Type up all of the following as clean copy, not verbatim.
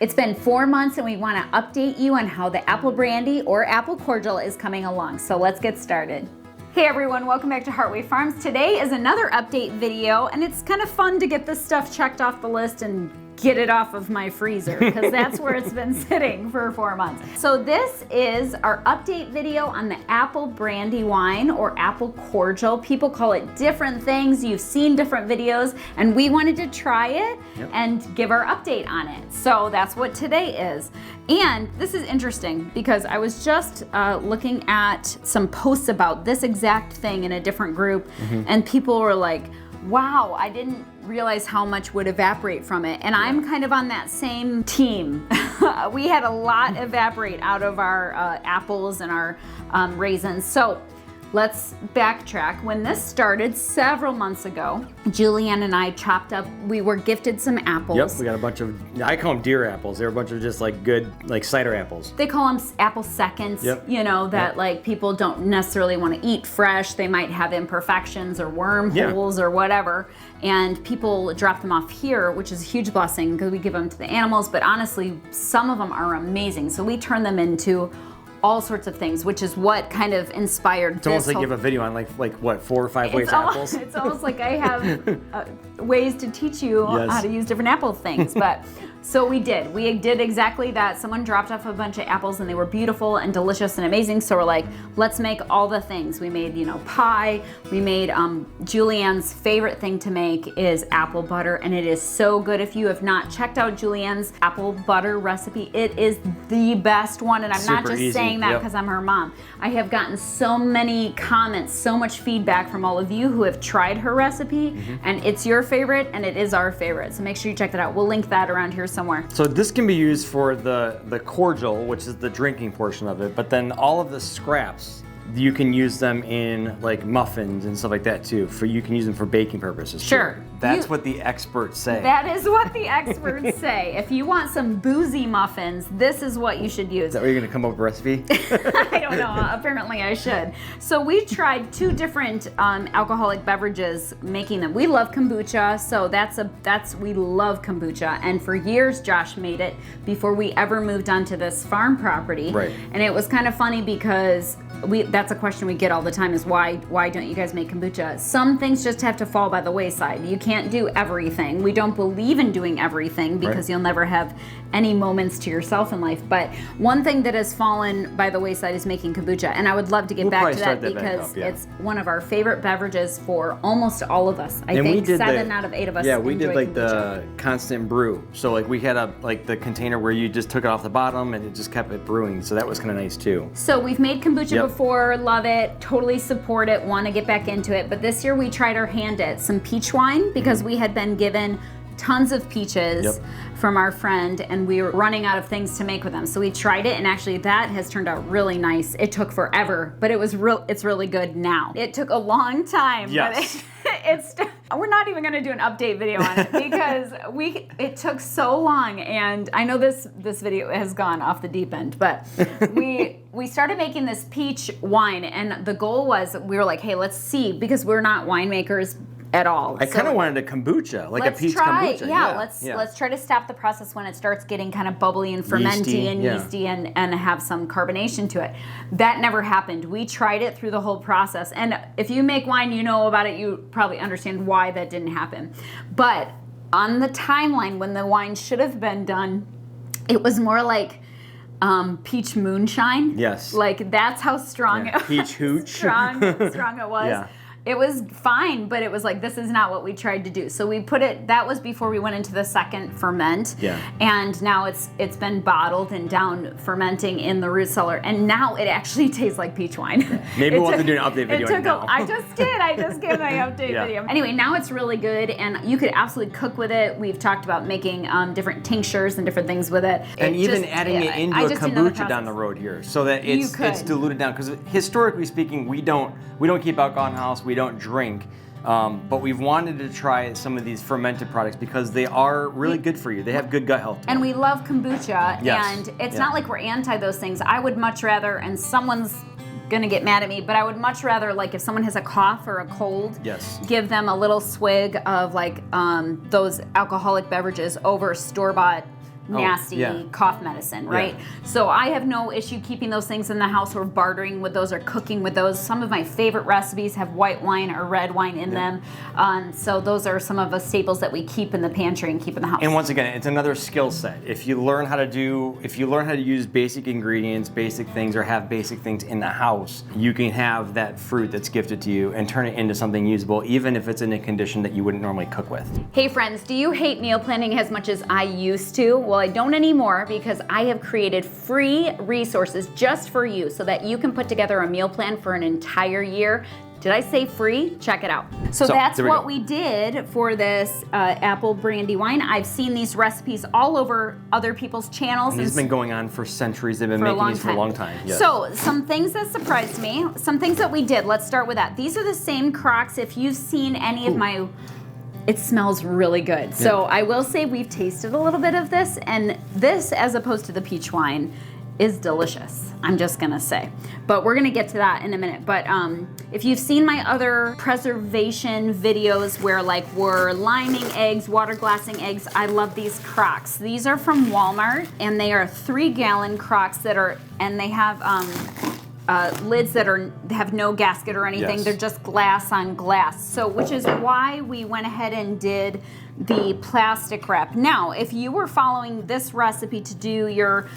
It's been 4 months and we want to update you on how the Apple Brandy or Apple Cordial is coming along. So let's get started. Hey everyone, welcome back to Heartway Farms. Today is another update video, and it's kind of fun to get this stuff checked off the list and get it off of my freezer, because that's where it's been sitting for 4 months. So this is our update video on the Apple Brandy wine or Apple Cordial. People call it different things. You've seen different videos, and we wanted to try it and give our update on it. So that's what today is. And this is interesting because I was just looking at some posts about this exact thing in a different group, and people were like, wow, I didn't realize how much would evaporate from it. And I'm kind of on that same team. We had a lot evaporate out of our apples and our raisins. So let's backtrack. When this started several months ago, Julianne and I chopped up, we were gifted some apples. Yep, we got a bunch of, I call them deer apples. They're a bunch of just like good, like cider apples. They call them apple seconds, you know, that like people don't necessarily want to eat fresh. They might have imperfections or wormholes or whatever. And people drop them off here, which is a huge blessing because we give them to the animals. But honestly, some of them are amazing. So we turn them into all sorts of things, which is what kind of inspired it's almost like you have a video on like what, 4 or 5 ways apples? It's almost like I have ways to teach you how to use different apple things. But so we did exactly that. Someone dropped off a bunch of apples and they were beautiful and delicious and amazing. So we're like, let's make all the things. We made, you know, pie. We made Julianne's favorite thing to make is apple butter, and it is so good. If you have not checked out Julianne's apple butter recipe, it is the best one. And I'm not just saying that because I'm her mom. I have gotten so many comments, so much feedback from all of you who have tried her recipe, and it's your favorite and it is our favorite. So make sure you check that out. We'll link that around here somewhere. So this can be used for the cordial, which is the drinking portion of it, but then all of the scraps, you can use them in like muffins and stuff like that too. You can use them for baking purposes. Sure. Too. That's what the experts say. That is what the experts say. If you want some boozy muffins, this is what you should use. Is that where you're gonna come up with a recipe? I don't know, apparently I should. So we tried 2 different alcoholic beverages making them. We love kombucha, so we love kombucha. And for years, Josh made it before we ever moved onto this farm property. Right. And it was kind of funny because that's a question we get all the time is why don't you guys make kombucha? Some things just have to fall by the wayside. You can't do everything. We don't believe in doing everything because you'll never have any moments to yourself in life. But one thing that has fallen by the wayside is making kombucha. And I would love to get back to that because it's one of our favorite beverages for almost all of us. I think 7 out of 8 of us enjoy we did like kombucha. the constant brew. So like we had the container where you just took it off the bottom and it just kept it brewing. So that was kind of nice too. So we've made kombucha before, love it, totally support it, want to get back into it. But this year we tried our hand at some peach wine because we had been given tons of peaches from our friend, and we were running out of things to make with them. So we tried it, and actually that has turned out really nice. It took forever, but it's really good now. It took a long time, but we're not even going to do an update video on it because it took so long. And I know this video has gone off the deep end, but we started making this peach wine, and the goal was we were like, hey, let's see, because we're not winemakers at all. I kind of wanted a kombucha, like a peach kombucha. Let's try to stop the process when it starts getting kind of bubbly and fermenty and yeasty and have some carbonation to it. That never happened. We tried it through the whole process. And if you make wine, you know about it, you probably understand why that didn't happen. But on the timeline when the wine should have been done, it was more like peach moonshine. Yes. Like that's how strong peach hooch. strong it was. Yeah. It was fine, but it was like, this is not what we tried to do. So we put it, that was before we went into the second ferment. Yeah. And now it's been bottled and down fermenting in the root cellar. And now it actually tastes like peach wine. Yeah. Maybe we'll have to do an update video now. I just did. I just gave my update video. Anyway, now it's really good, and you could absolutely cook with it. We've talked about making different tinctures and different things with it. And even adding it into a kombucha down the road here, so that it's diluted down. Because historically speaking, we don't keep alcohol in the house. We don't drink, but we've wanted to try some of these fermented products because they are really good for you. They have good gut health. And we love kombucha, and it's not like we're anti those things. I would much rather, and someone's gonna get mad at me, but I would much rather, like, if someone has a cough or a cold, give them a little swig of like those alcoholic beverages over store-bought nasty cough medicine, right? Yeah. So I have no issue keeping those things in the house or bartering with those or cooking with those. Some of my favorite recipes have white wine or red wine in them. So those are some of the staples that we keep in the pantry and keep in the house. And once again, it's another skill set. If you learn how to use basic ingredients, basic things, or have basic things in the house, you can have that fruit that's gifted to you and turn it into something usable, even if it's in a condition that you wouldn't normally cook with. Hey friends, do you hate meal planning as much as I used to? Well, I don't anymore because I have created free resources just for you so that you can put together a meal plan for an entire year. Did I say free? Check it out. So that's what we did for this apple brandy wine. I've seen these recipes all over other people's channels. And these have been going on for centuries. They've been making these for a long time. Yes. So some things that surprised me, some things that we did. Let's start with that. These are the same crocks. If you've seen any of my... It smells really good. Yeah. So I will say we've tasted a little bit of this, and this, as opposed to the peach wine, is delicious. I'm just gonna say. But we're gonna get to that in a minute. But if you've seen my other preservation videos where like we're liming eggs, water glassing eggs, I love these crocks. These are from Walmart, and they are 3-gallon crocks that are, and they have lids that have no gasket or anything. Yes. They're just glass on glass. So, which is why we went ahead and did the plastic wrap. Now, if you were following this recipe to do your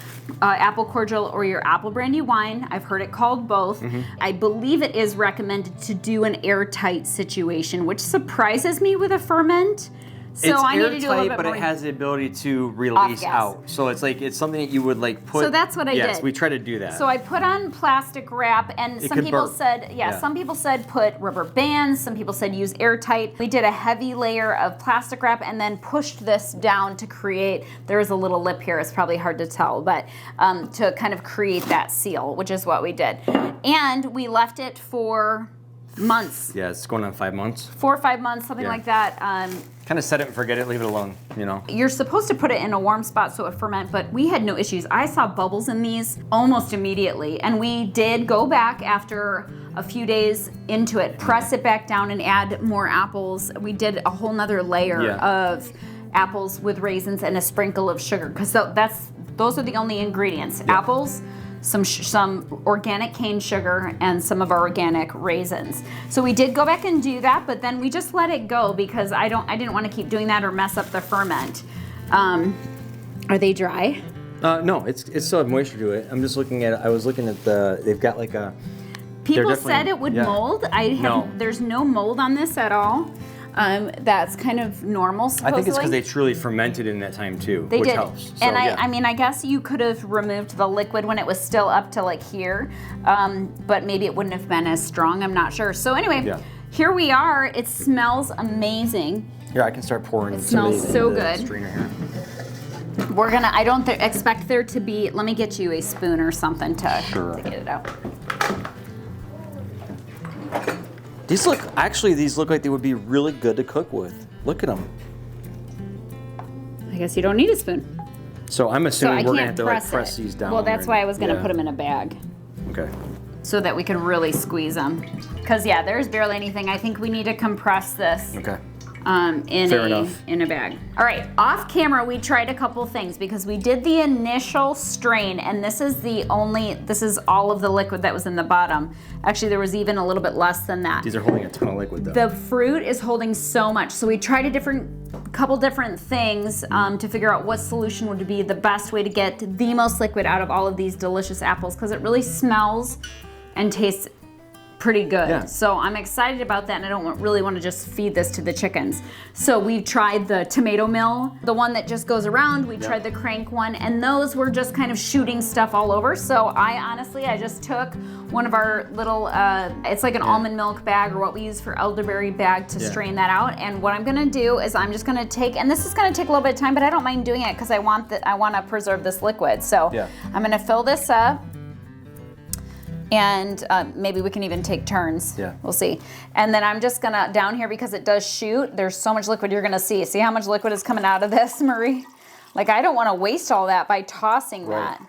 apple cordial or your apple brandy wine, I've heard it called both. Mm-hmm. I believe it is recommended to do an airtight situation, which surprises me with a ferment. So it's I need to do a little bit airtight, but more. it has the ability to release out. So it's like it's something that you would like put. So that's what I did. Yes, we try to do that. So I put on plastic wrap, and some people said, some people said put rubber bands. Some people said use airtight. We did a heavy layer of plastic wrap and then pushed this down to create. There is a little lip here. It's probably hard to tell, but to kind of create that seal, which is what we did, and we left it for months. Yeah, it's going on 5 months. 4 or 5 months, something like that. Kind of set it and forget it, leave it alone, you know. You're supposed to put it in a warm spot so it ferment, but we had no issues. I saw bubbles in these almost immediately, and we did go back after a few days into it, press it back down and add more apples. We did a whole nother layer of apples with raisins and a sprinkle of sugar, because those are the only ingredients. Apples, some organic cane sugar, and some of our organic raisins. So we did go back and do that, but then we just let it go because I didn't want to keep doing that or mess up the ferment. Are they dry? No, it still have moisture to it. I'm just looking at it. I was looking at they've got like a... People said it would mold. There's no mold on this at all. That's kind of normal, supposedly. I think it's because they truly fermented in that time too, which helps. So, and I mean, I guess you could have removed the liquid when it was still up to like here, but maybe it wouldn't have been as strong. I'm not sure. So anyway, here we are. It smells amazing. Here, I can start pouring. It smells so good. Strainer here. We're gonna. I don't expect there to be. Let me get you a spoon or something to get it out. These look like they would be really good to cook with. Look at them. I guess you don't need a spoon. So I'm assuming we're gonna have to like press these down. Well, that's why I was gonna put them in a bag. Okay. So that we can really squeeze them. Because there's barely anything. I think we need to compress this. Okay. In a bag. All right, off camera we tried a couple things because we did the initial strain, and this is all of the liquid that was in the bottom. Actually, there was even a little bit less than that. These are holding a ton of liquid though. The fruit is holding so much. So we tried a couple different things to figure out what solution would be the best way to get the most liquid out of all of these delicious apples, because it really smells and tastes pretty good. Yeah. So I'm excited about that, and I don't really want to just feed this to the chickens. So we tried the tomato mill, the one that just goes around. We tried the crank one, and those were just kind of shooting stuff all over. So I just took one of our little, it's like an almond milk bag, or what we use for elderberry bag to strain that out. And what I'm gonna do is I'm just gonna take, and this is gonna take a little bit of time, but I don't mind doing it because I want to preserve this liquid. So I'm gonna fill this up. And maybe we can even take turns. We'll see. And then I'm just gonna, down here, because it does shoot, there's so much liquid you're gonna see. See how much liquid is coming out of this, Marie? Like, I don't wanna waste all that by tossing that.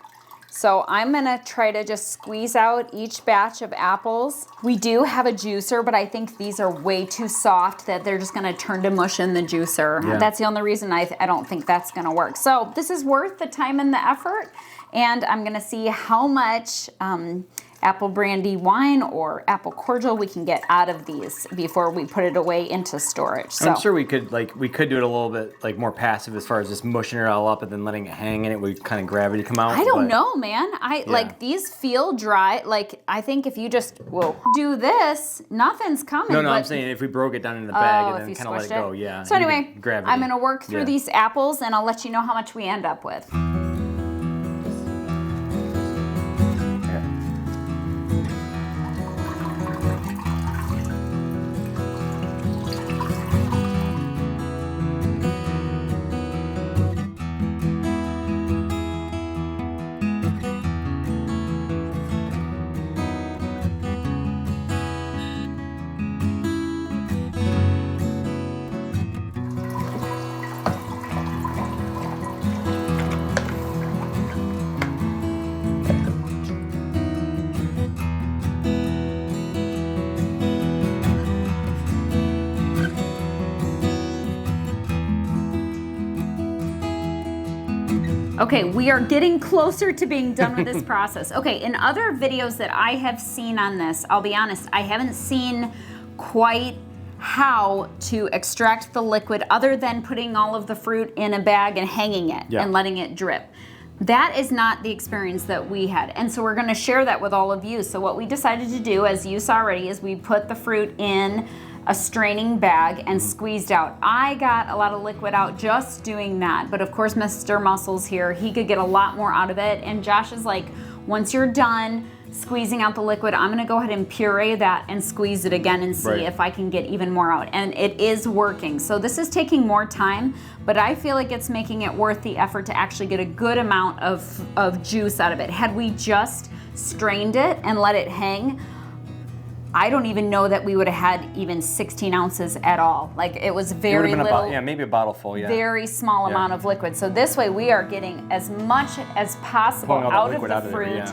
So I'm gonna try to just squeeze out each batch of apples. We do have a juicer, but I think these are way too soft that they're just gonna turn to mush in the juicer. Yeah. That's the only reason I don't think that's gonna work. So this is worth the time and the effort, and I'm gonna see how much Apple Brandy wine or apple cordial we can get out of these before we put it away into storage. So I'm sure we could do it a little bit like more passive as far as just mushing it all up and then letting it hang and it would kind of gravity come out. I don't know, man. Like these feel dry. Like I think if you just do this, nothing's coming. No, I'm saying if we broke it down in the bag and then kind of let it go, yeah. So anyway, I'm gonna work through these apples and I'll let you know how much we end up with. Okay, we are getting closer to being done with this process. Okay, in other videos that I have seen on this, I'll be honest, I haven't seen quite how to extract the liquid other than putting all of the fruit in a bag and hanging it and letting it drip. That is not the experience that we had. And so we're gonna share that with all of you. So what we decided to do, as you saw already, is we put the fruit in a straining bag and squeezed out. I got a lot of liquid out just doing that, but of course Mr. Muscles here, he could get a lot more out of it, and Josh is like, once you're done squeezing out the liquid, I'm gonna go ahead and puree that and squeeze it again and see if I can get even more out, and it is working. So this is taking more time, but I feel like it's making it worth the effort to actually get a good amount of juice out of it. Had we just strained it and let it hang, I don't even know that we would have had even 16 ounces at all. Like it was very little. Maybe a bottle full, very small amount of liquid. So this way we are getting as much as possible out of the fruit,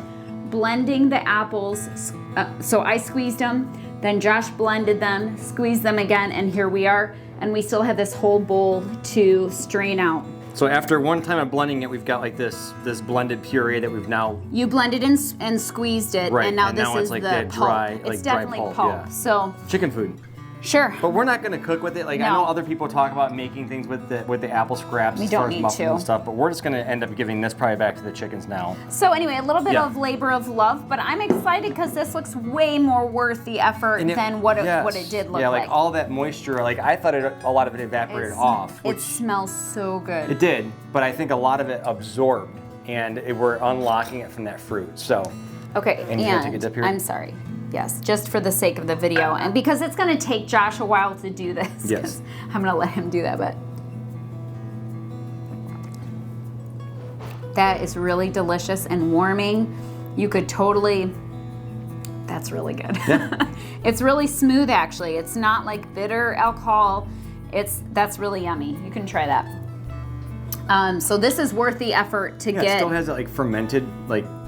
blending the apples. So I squeezed them, then Josh blended them, squeezed them again, and here we are. And we still have this whole bowl to strain out. So after one time of blending it, we've got like this blended puree that we've now... You blended and squeezed it, and now this is like the pulp. Dry, it's definitely dry pulp. Yeah. So chicken food. Sure. But we're not going to cook with it. Like I know other people talk about making things with the apple scraps as far as muffins and stuff, but we're just going to end up giving this probably back to the chickens now. So anyway, a little bit of labor of love, but I'm excited because this looks way more worth the effort than what it did look like. Yeah, like all that moisture, like I thought a lot of it evaporated off. It smells so good. It did, but I think a lot of it absorbed, and we're unlocking it from that fruit. So. Okay, and you want to take a dip here? I'm sorry. Yes, just for the sake of the video, and because it's going to take Josh a while to do this. Yes. I'm going to let him do that, but that is really delicious and warming. You could totally, that's really good. Yeah. It's really smooth actually. It's not like bitter alcohol. That's really yummy. You can try that. So this is worth the effort to get. It still has that like fermented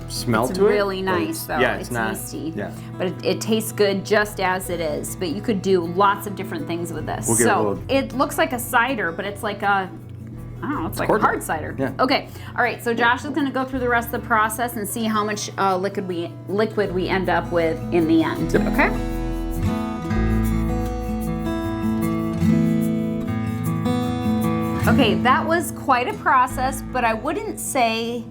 smell to it. It's really nice though. Yeah, it's not yeasty. Yeah. But it tastes good just as it is. But you could do lots of different things with this. It looks like a cider, but it's like a, I don't know, it's like a hard cider. Yeah. Okay. All right. So Josh is going to go through the rest of the process and see how much liquid we end up with in the end. Yep. Okay. Okay, that was quite a process, but I wouldn't say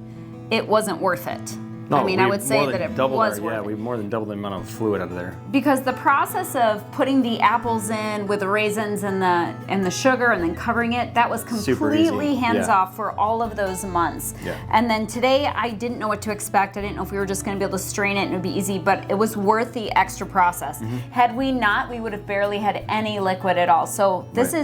it wasn't worth it. No, I mean, I would say that it was worth it. We more than doubled the amount of fluid out of there. Because the process of putting the apples in with the raisins and the sugar and then covering it, that was completely hands off for all of those months. Yeah. And then today I didn't know what to expect. I didn't know if we were just going to be able to strain it and it would be easy, but it was worth the extra process. Mm-hmm. Had we not, we would have barely had any liquid at all. So this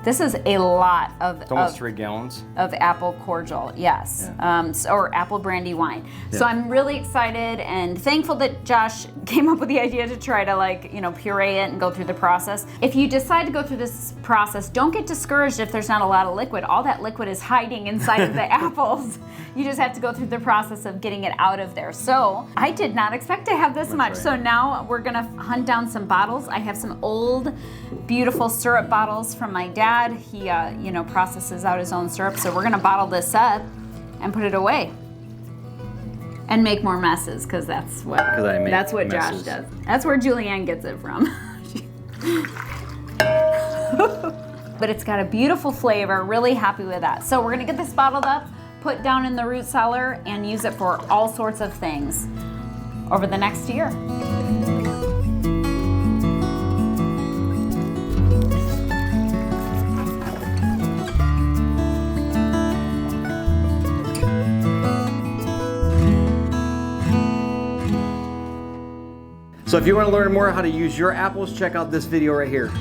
This is a lot of it's almost 3 gallons of apple cordial, yes, yeah. Or apple brandy wine. Yeah. So I'm really excited and thankful that Josh came up with the idea to try to, like, you know, puree it and go through the process. If you decide to go through this process, don't get discouraged if there's not a lot of liquid. All that liquid is hiding inside of the apples. You just have to go through the process of getting it out of there. So I did not expect to have this much. Right. So now we're gonna hunt down some bottles. I have some old, beautiful syrup bottles from my dad. He, you know, processes out his own syrup. So we're gonna bottle this up and put it away and make more messes, because that's what Josh does. That's where Julianne gets it from. But it's got a beautiful flavor. Really happy with that. So we're gonna get this bottled up, put down in the root cellar, and use it for all sorts of things over the next year. So if you want to learn more how to use your apples, check out this video right here.